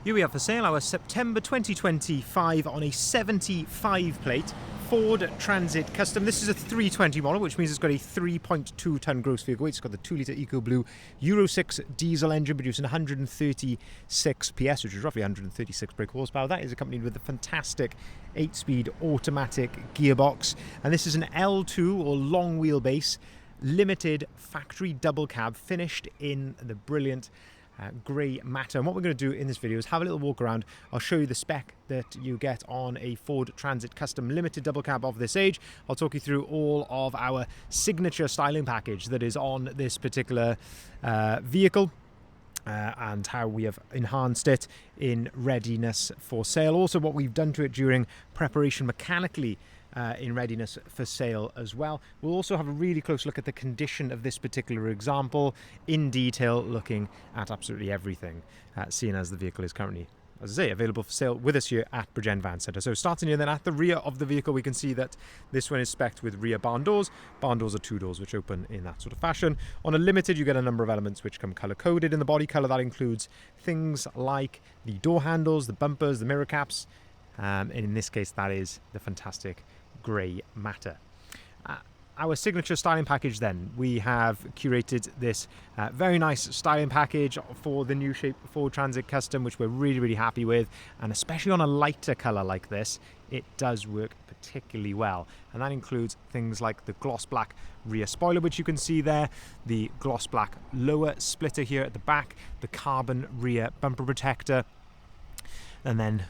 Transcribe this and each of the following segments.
Here we have for sale our September 2025 on a 75 plate Ford Transit Custom. This is a 320 model, which means it's got a 3.2 tonne gross vehicle weight. It's got the 2-litre EcoBlue Euro 6 diesel engine producing 136 PS, which is roughly 136 brake horsepower. That is accompanied with a fantastic 8-speed automatic gearbox. And this is an L2 or long wheelbase limited factory double cab finished in the brilliant grey matter. And what we're going to do in this video is have a little walk around. I'll show you the spec that you get on a Ford Transit Custom limited double cab of this age. I'll talk you through all of our signature styling package that is on this particular vehicle and how we have enhanced it in readiness for sale. Also what we've done to it during preparation mechanically in readiness for sale as well. We'll also have a really close look at the condition of this particular example in detail, looking at absolutely everything, seeing as the vehicle is currently, as I say, available for sale with us here at Bridgend Van Centre. So starting here then at the rear of the vehicle, we can see that this one is spec'd with rear barn doors. Barn doors are 2 doors which open in that sort of fashion. On a limited, you get a number of elements which come colour coded in the body colour. That includes things like the door handles, the bumpers, the mirror caps, and in this case that is the fantastic grey matter. Our signature styling package then, we have curated this very nice styling package for the new shape Ford Transit Custom, which we're really happy with, and especially on a lighter colour like this, it does work particularly well. And that includes things like the gloss black rear spoiler, which you can see there, the gloss black lower splitter here at the back, the carbon rear bumper protector, and then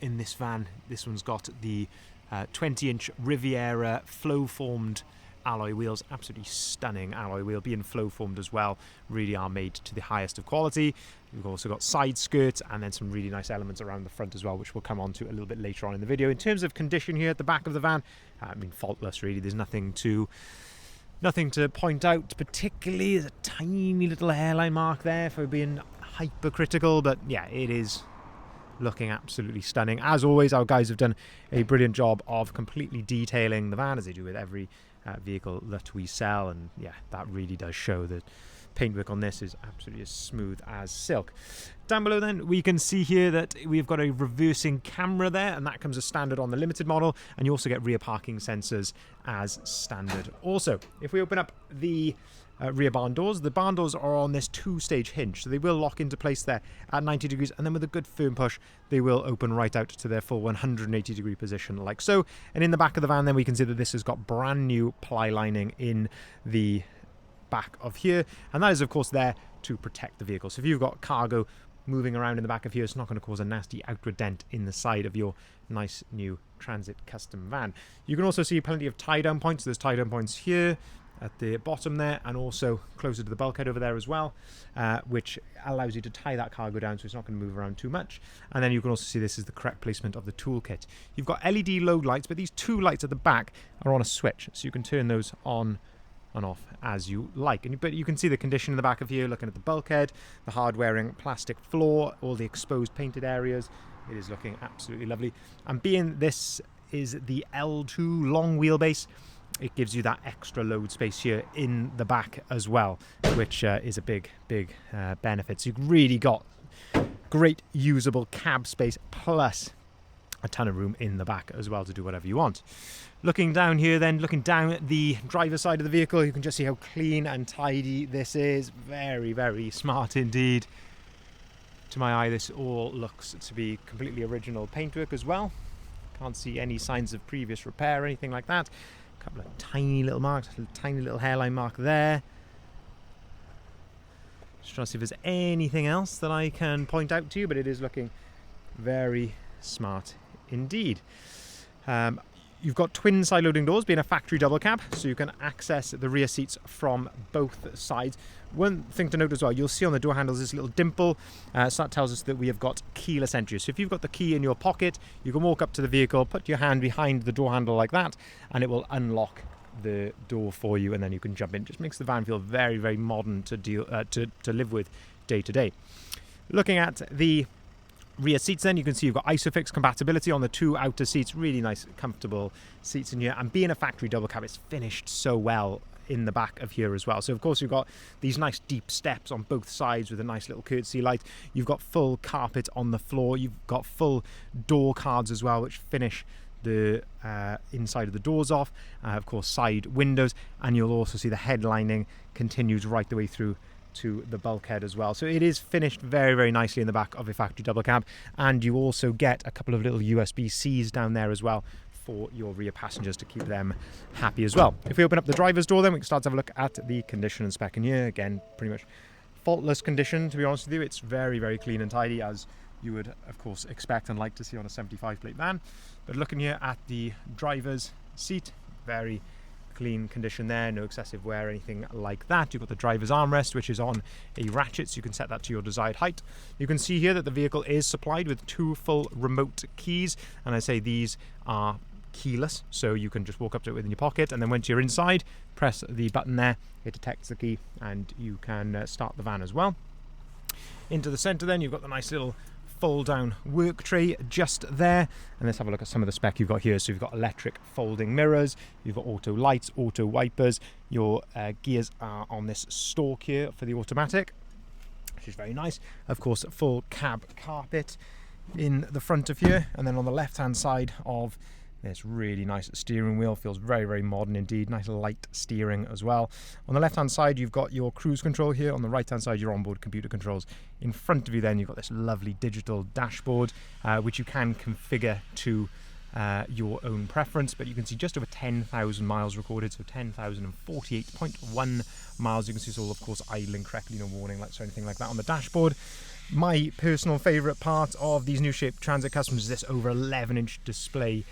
in this van, this one's got the 20-inch Riviera flow-formed alloy wheels. Absolutely stunning alloy wheel, being flow-formed as well. Really are made to the highest of quality. We've also got side skirts and then some really nice elements around the front as well, which we'll come on to a little bit later on in the video. In terms of condition here at the back of the van, I mean, faultless really. There's nothing to point out particularly. There's a tiny little hairline mark there for being hypercritical, but yeah, it is looking absolutely stunning. As always, our guys have done a brilliant job of completely detailing the van, as they do with every vehicle that we sell, and yeah, that really does show that paintwork on this is absolutely as smooth as silk. Down below then, we can see here that we've got a reversing camera there, and that comes as standard on the limited model, and you also get rear parking sensors as standard. Also, if we open up the rear barn doors, the barn doors are on this 2-stage hinge, so they will lock into place there at 90 degrees, and then with a good firm push they will open right out to their full 180 degree position like so. And in the back of the van then, we can see that this has got brand new ply lining in the back of here, and that is of course there to protect the vehicle. So if you've got cargo moving around in the back of here, it's not going to cause a nasty outward dent in the side of your nice new Transit Custom van. You can also see plenty of tie down points. There's tie down points here at the bottom there, and also closer to the bulkhead over there as well, which allows you to tie that cargo down so it's not going to move around too much. And then you can also see this is the correct placement of the toolkit. You've got LED load lights, but these 2 lights at the back are on a switch, so you can turn those on and off as you like. But you can see the condition in the back of here, looking at the bulkhead, the hard-wearing plastic floor, all the exposed painted areas. It is looking absolutely lovely. And being this is the L2 long wheelbase, it gives you that extra load space here in the back as well, which is a big benefit. So you've really got great usable cab space, plus a ton of room in the back as well to do whatever you want. Looking down here then, looking down at the driver's side of the vehicle, you can just see how clean and tidy this is. Very smart indeed. To my eye, this all looks to be completely original paintwork as well. Can't see any signs of previous repair or anything like that. A couple of tiny little marks, a tiny little hairline mark there. Just trying to see if there's anything else that I can point out to you, but it is looking very smart indeed. You've got twin side loading doors, being a factory double cab, so you can access the rear seats from both sides. One thing to note as well, you'll see on the door handles this little dimple, so that tells us that we have got keyless entry. So if you've got the key in your pocket, you can walk up to the vehicle, put your hand behind the door handle like that, and it will unlock the door for you, and then you can jump in. It just makes the van feel very modern to live with day to day. Looking at the rear seats then, you can see you've got ISOFIX compatibility on the 2 outer seats. Really nice comfortable seats in here, and being a factory double cab, it's finished so well in the back of here as well. So of course you've got these nice deep steps on both sides with a nice little courtesy light. You've got full carpet on the floor. You've got full door cards as well, which finish the inside of the doors off. Of course, side windows, and you'll also see the headlining continues right the way through to the bulkhead as well. So it is finished very, very nicely in the back of a factory double cab, and you also get a couple of little USB-Cs down there as well for your rear passengers to keep them happy as well. If we open up the driver's door, then we can start to have a look at the condition and spec in here. Again, pretty much faultless condition, to be honest with you. It's very, very clean and tidy, as you would of course expect and like to see on a 75 plate van. But looking here at the driver's seat, very clean condition there, no excessive wear or anything like that. You've got the driver's armrest, which is on a ratchet, so you can set that to your desired height. You can see here that the vehicle is supplied with 2 full remote keys, and I say these are keyless, so you can just walk up to it within your pocket, and then once you're inside, press the button there, it detects the key, and you can start the van as well. Into the centre then, you've got the nice little fold down work tray just there, and let's have a look at some of the spec you've got here. So you've got electric folding mirrors, you've got auto lights, auto wipers, your gears are on this stalk here for the automatic, which is very nice. Of course, full cab carpet in the front of here, and then on the left hand side of this really nice steering wheel, feels very, very modern indeed. Nice light steering as well. On the left hand side you've got your cruise control here, on the right hand side your onboard computer controls. In front of you then you've got this lovely digital dashboard which you can configure to your own preference, but you can see just over 10,000 miles recorded, so 10,048.1 miles. You can see it's all of course idling correctly, no warning lights or anything like that on the dashboard. My personal favourite part of these new shape Transit Customs is this over 11-inch display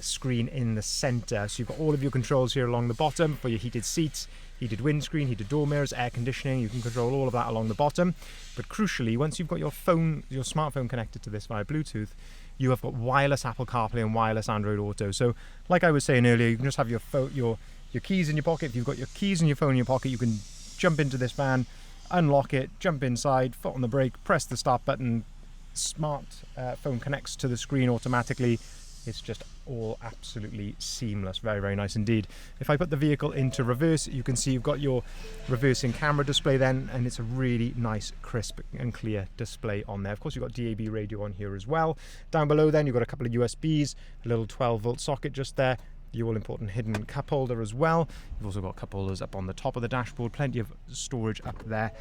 screen in the centre. So you've got all of your controls here along the bottom for your heated seats, heated windscreen, heated door mirrors, air conditioning. You can control all of that along the bottom. But crucially, once you've got your smartphone connected to this via Bluetooth, you have got wireless Apple CarPlay and wireless Android Auto. So like I was saying earlier, you can just have your keys in your pocket. If you've got your keys and your phone in your pocket, you can jump into this van, unlock it, jump inside, foot on the brake, press the start button, phone connects to the screen automatically. It's just all absolutely seamless. Very, very nice indeed. If I put the vehicle into reverse, you can see you've got your reversing camera display then, and it's a really nice, crisp and clear display on there. Of course, you've got DAB radio on here as well. Down below then, you've got a couple of USBs, a little 12-volt socket just there, the all-important hidden cup holder as well. You've also got cup holders up on the top of the dashboard, plenty of storage up there.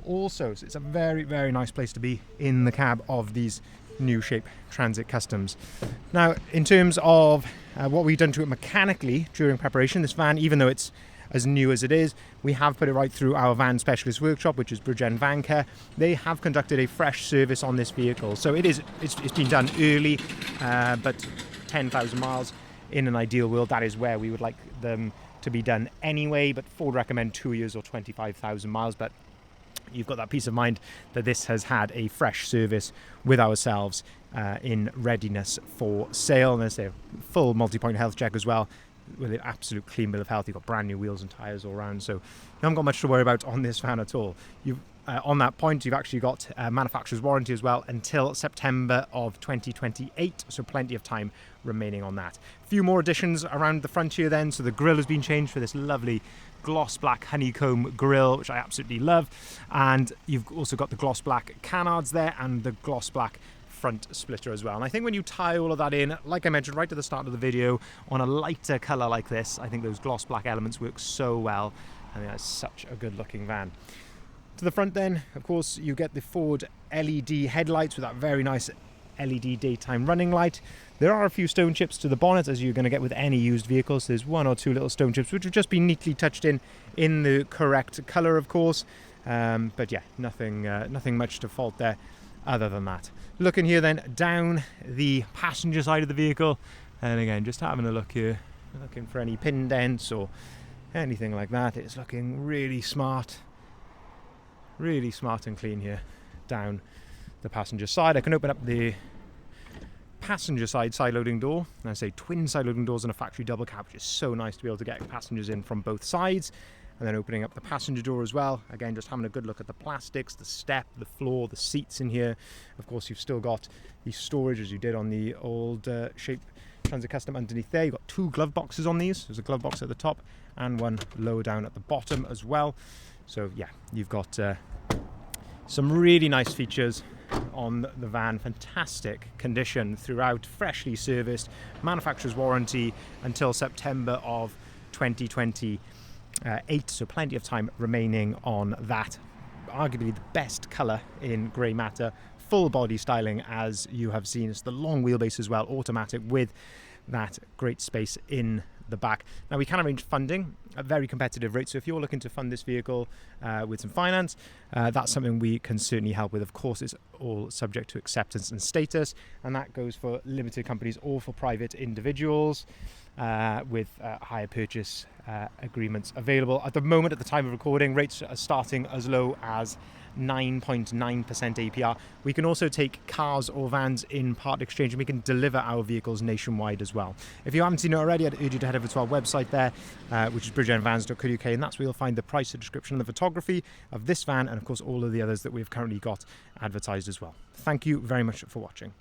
Also, so it's a very, very nice place to be in the cab of these new shape Transit Customs. Now, in terms of what we've done to it mechanically during preparation, this van, even though it's as new as it is, we have put it right through our van specialist workshop, which is Bridgend Van Care. They have conducted a fresh service on this vehicle, so it's been done early, but 10,000 miles in an ideal world, that is where we would like them to be done anyway. But Ford recommend 2 years or 25,000 miles, but you've got that peace of mind that this has had a fresh service with ourselves in readiness for sale. And there's a full multi-point health check as well, with an absolute clean bill of health. You've got brand new wheels and tyres all around, so you haven't got much to worry about on this van at all. On that point, you've actually got manufacturer's warranty as well until September of 2028, so plenty of time remaining on that. A few more additions around the front here then. So the grille has been changed for this lovely gloss black honeycomb grille, which I absolutely love, and you've also got the gloss black canards there and the gloss black front splitter as well. And I think when you tie all of that in, like I mentioned right at the start of the video, on a lighter colour like this, I think those gloss black elements work so well. I think that's such a good looking van. To the front then, of course, you get the Ford LED headlights with that very nice LED daytime running light. There are a few stone chips to the bonnet, as you're going to get with any used vehicles. There's 1 or 2 little stone chips which have just been neatly touched in the correct colour, of course. But yeah, nothing much to fault there other than that. Looking here then down the passenger side of the vehicle, and again just having a look here, looking for any pin dents or anything like that. It's looking really smart and clean here down the passenger side. I can open up the passenger side loading door, and I say twin side loading doors on a factory double cab, which is so nice to be able to get passengers in from both sides. And then opening up the passenger door as well, again just having a good look at the plastics, the step, the floor, the seats in here. Of course, you've still got the storage as you did on the old shape Transit Custom underneath there. You've got 2 glove boxes on these. There's a glove box at the top and one lower down at the bottom as well. So yeah, you've got some really nice features on the van. Fantastic condition throughout, freshly serviced, manufacturer's warranty until September of 2028, so plenty of time remaining on that. Arguably the best colour in grey matter, full body styling as you have seen. It's the long wheelbase as well, automatic with that great space in the back. Now we can arrange funding at very competitive rates, so if you're looking to fund this vehicle with some finance, that's something we can certainly help with. Of course, it's all subject to acceptance and status, and that goes for limited companies or for private individuals with hire purchase agreements available. At the moment, at the time of recording, rates are starting as low as 9.9% APR. We can also take cars or vans in part exchange, and we can deliver our vehicles nationwide as well. If you haven't seen it already, I'd urge you to head over to our website there, which is bridgendvans.co.uk, and that's where you'll find the price, the description, and the photography of this van, and of course all of the others that we've currently got advertised as well. Thank you very much for watching.